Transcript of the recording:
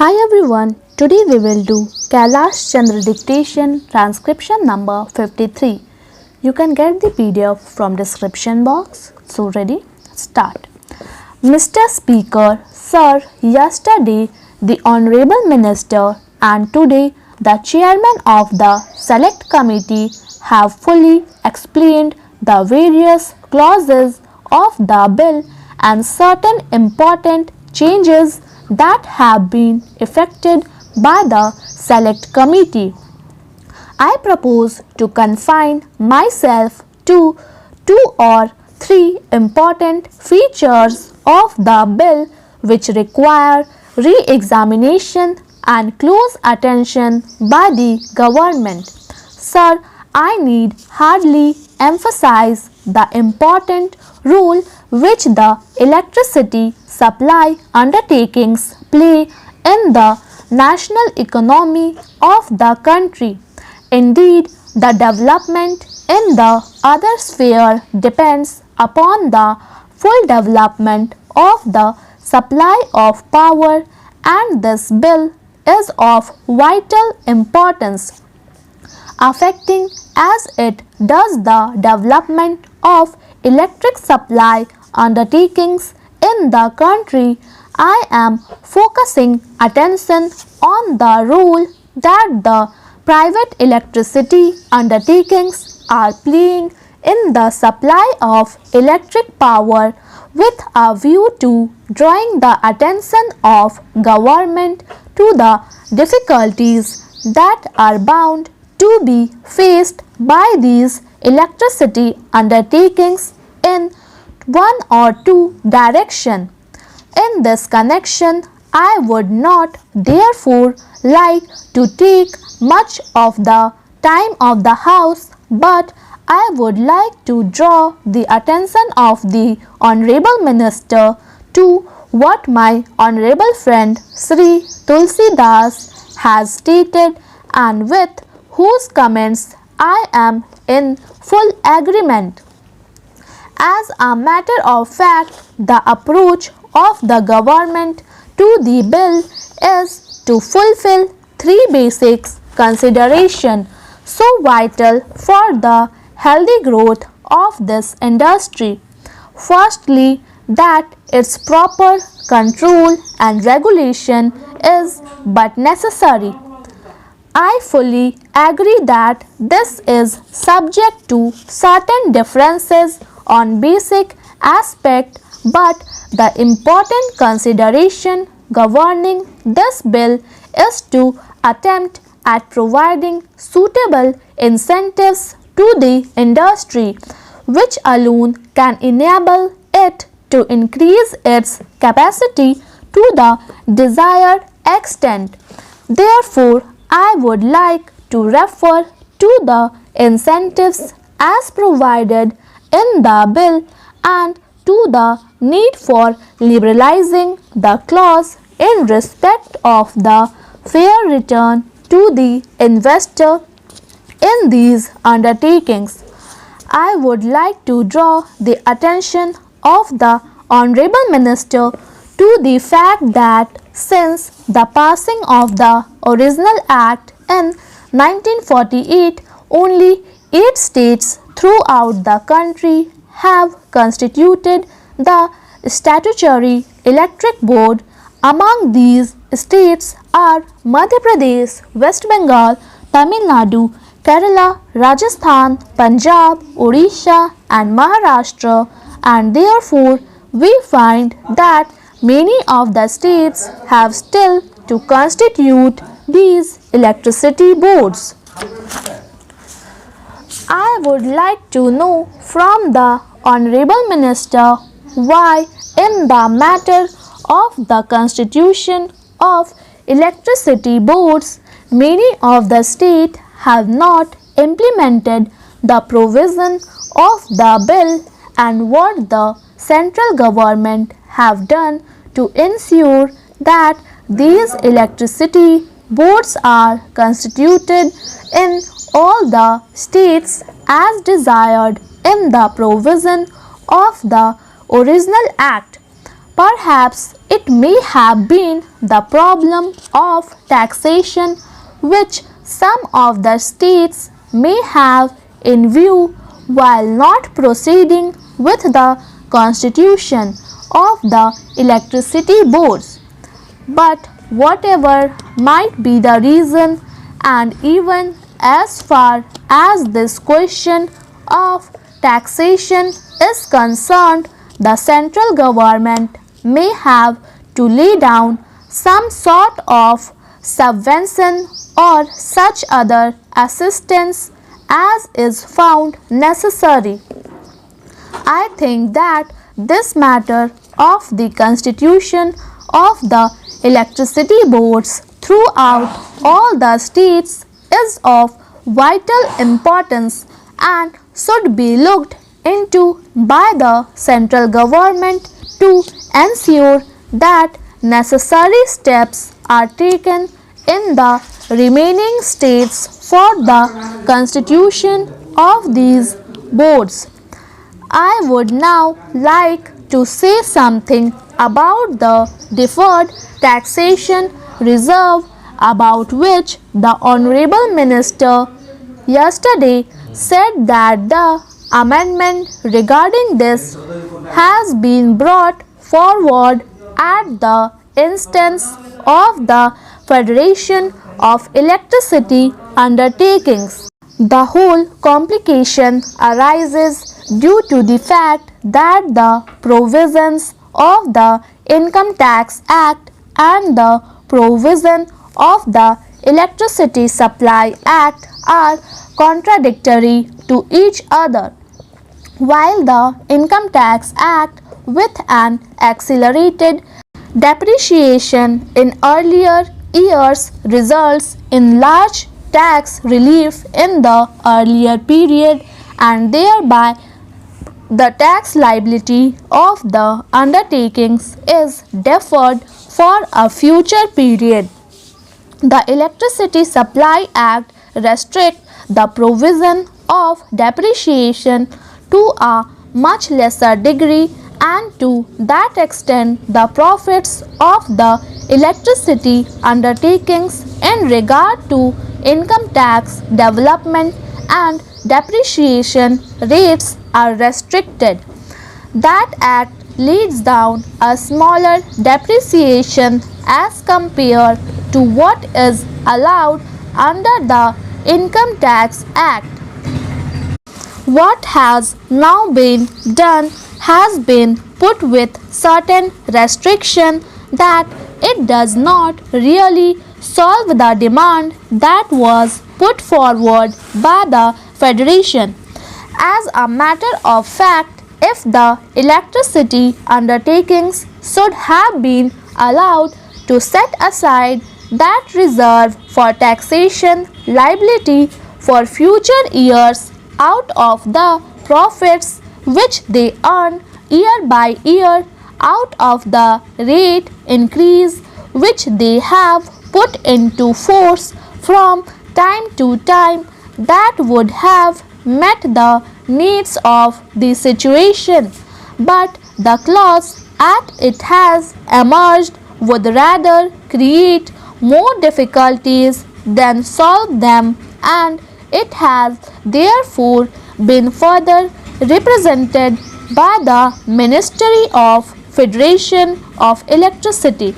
Hi everyone, today we will do Kailash Chandra dictation transcription number 53. You can get the PDF from description box. So ready? Start. Mr. Speaker, Sir, yesterday the Honorable Minister and today the Chairman of the Select Committee have fully explained the various clauses of the bill and certain important changes that have been effected by the Select Committee. I propose to confine myself to two or three important features of the bill which require re-examination and close attention by the government. Sir, I need hardly emphasize the important role which the electricity supply undertakings play in the national economy of the country. Indeed, the development in the other sphere depends upon the full development of the supply of power, and this bill is of vital importance, affecting as it does the development of electric supply undertakings in the country. I am focusing attention on the role that the private electricity undertakings are playing in the supply of electric power with a view to drawing the attention of government to the difficulties that are bound to be faced by these electricity undertakings in one or two directions. In this connection, I would not therefore like to take much of the time of the House, but I would like to draw the attention of the Honorable Minister to what my Honorable friend Sri Tulsi Das has stated and with whose comments I am in full agreement. As a matter of fact, the approach of the government to the bill is to fulfill three basic considerations so vital for the healthy growth of this industry. Firstly, that its proper control and regulation is but necessary. I fully agree that this is subject to certain differences on basic aspect, but the important consideration governing this bill is to attempt at providing suitable incentives to the industry, which alone can enable it to increase its capacity to the desired extent. Therefore, I would like to refer to the incentives as provided in the bill and to the need for liberalizing the clause in respect of the fair return to the investor in these undertakings. I would like to draw the attention of the Honorable Minister to the fact that since the passing of the original Act in 1948, only 8 states throughout the country have constituted the statutory electric board. Among these states are Madhya Pradesh, West Bengal, Tamil Nadu, Kerala, Rajasthan, Punjab, Odisha and Maharashtra, and therefore we find that many of the states have still to constitute these electricity boards. I would like to know from the Honorable Minister why in the matter of the constitution of electricity boards many of the states have not implemented the provision of the bill and what the central government have done to ensure that these electricity boards are constituted in all the states as desired in the provision of the original Act. Perhaps It may have been the problem of taxation which some of the states may have in view while not proceeding with the constitution of the electricity boards. But whatever might be the reason, and even as far as this question of taxation is concerned, the central government may have to lay down some sort of subvention or such other assistance as is found necessary. I think that this matter of the constitution of the electricity boards throughout all the states is of vital importance and should be looked into by the central government to ensure that necessary steps are taken in the remaining states for the constitution of these boards. I would now like to say something about the deferred taxation reserve about which the Honorable Minister yesterday said that the amendment regarding this has been brought forward at the instance of the Federation of Electricity Undertakings. The whole complication arises due to the fact that the provisions of the Income Tax Act and the provision of the Electricity Supply Act are contradictory to each other. While the Income Tax Act, with an accelerated depreciation in earlier years, results in large tax relief in the earlier period, and thereby the tax liability of the undertakings is deferred for a future period. The Electricity Supply Act restricts the provision of depreciation to a much lesser degree, and to that extent the profits of the electricity undertakings in regard to income tax development and depreciation rates are restricted. That act lays down a smaller depreciation as compared to what is allowed under the Income Tax Act. What has now been done has been put with certain restriction that it does not really solve the demand that was put forward by the Federation. As a matter of fact, if the electricity undertakings should have been allowed to set aside that reserve for taxation liability for future years out of the profits which they earn year by year out of the rate increase which they have put into force from time to time, that would have met the needs of the situation. But the clause as it has emerged would rather create more difficulties than solve them, and it has therefore been further represented by the Ministry of Federation of Electricity.